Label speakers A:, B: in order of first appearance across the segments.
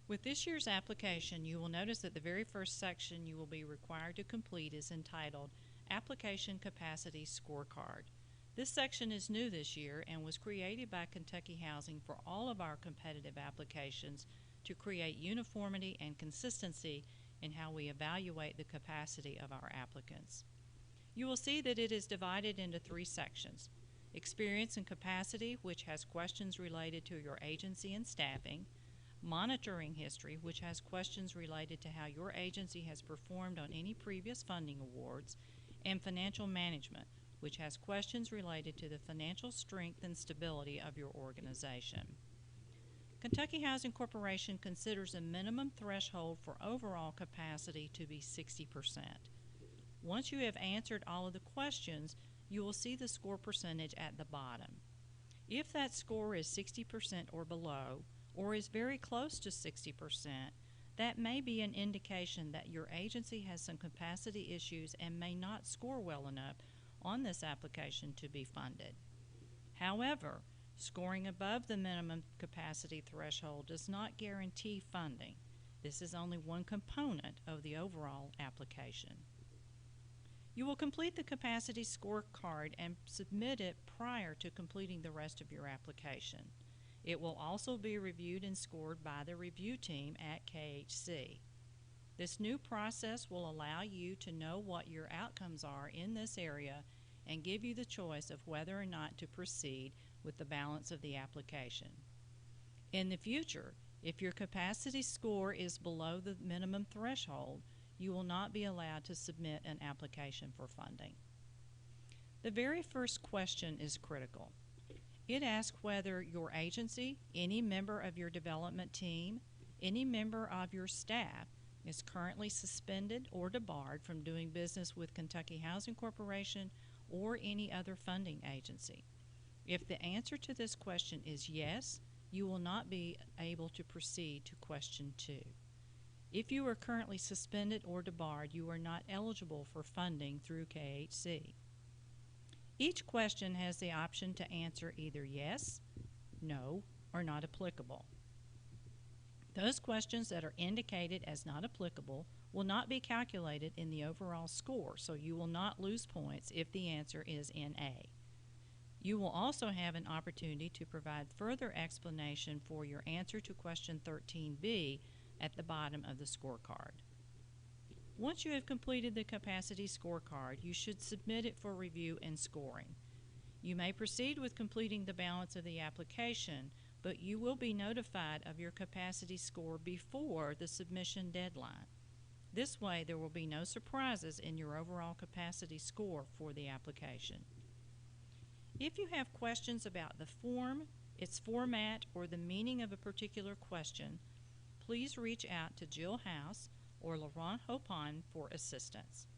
A: With this year's application, you will notice that the very first section you will be required to complete is entitled Application Capacity Scorecard. This section is new this year and was created by Kentucky Housing for all of our competitive applications to create uniformity and consistency in how we evaluate the capacity of our applicants. You will see that it is divided into three sections: Experience and Capacity, which has questions related to your agency and staffing; Monitoring History, which has questions related to how your agency has performed on any previous funding awards; and Financial Management, which has questions related to the financial strength and stability of your organization. Kentucky Housing Corporation considers a minimum threshold for overall capacity to be 60%. Once you have answered all of the questions, you will see the score percentage at the bottom. If that score is 60% or below, or is very close to 60%, that may be an indication that your agency has some capacity issues and may not score well enough on this application to be funded. However, scoring above the minimum capacity threshold does not guarantee funding. This is only one component of the overall application. You will complete the capacity scorecard and submit it prior to completing the rest of your application. It will also be reviewed and scored by the review team at KHC. This new process will allow you to know what your outcomes are in this area and give you the choice of whether or not to proceed with the balance of the application. In the future, if your capacity score is below the minimum threshold, you will not be allowed to submit an application for funding. The very first question is critical. It asks whether your agency, any member of your development team, any member of your staff is currently suspended or debarred from doing business with Kentucky Housing Corporation or any other funding agency. If the answer to this question is yes, you will not be able to proceed to question 2. If you are currently suspended or debarred, you are not eligible for funding through KHC. Each question has the option to answer either yes, no, or not applicable. Those questions that are indicated as not applicable will not be calculated in the overall score, so you will not lose points if the answer is in A. You will also have an opportunity to provide further explanation for your answer to question 13B at the bottom of the scorecard. Once you have completed the capacity scorecard, you should submit it for review and scoring. You may proceed with completing the balance of the application, but you will be notified of your capacity score before the submission deadline. This way, there will be no surprises in your overall capacity score for the application. If you have questions about the form, its format, or the meaning of a particular question, please reach out to Jill House or Laurent Hopon for assistance.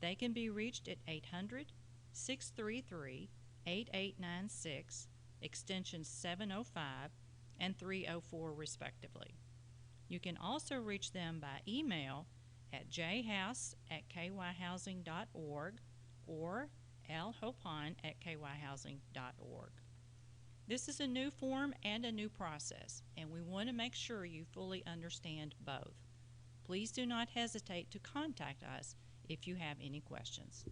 A: They can be reached at 800-633-8896, extensions 705 and 304 respectively. You can also reach them by email at jhouse@kyhousing.org or lhopon@kyhousing.org. This is a new form and a new process, and we want to make sure you fully understand both. Please do not hesitate to contact us if you have any questions.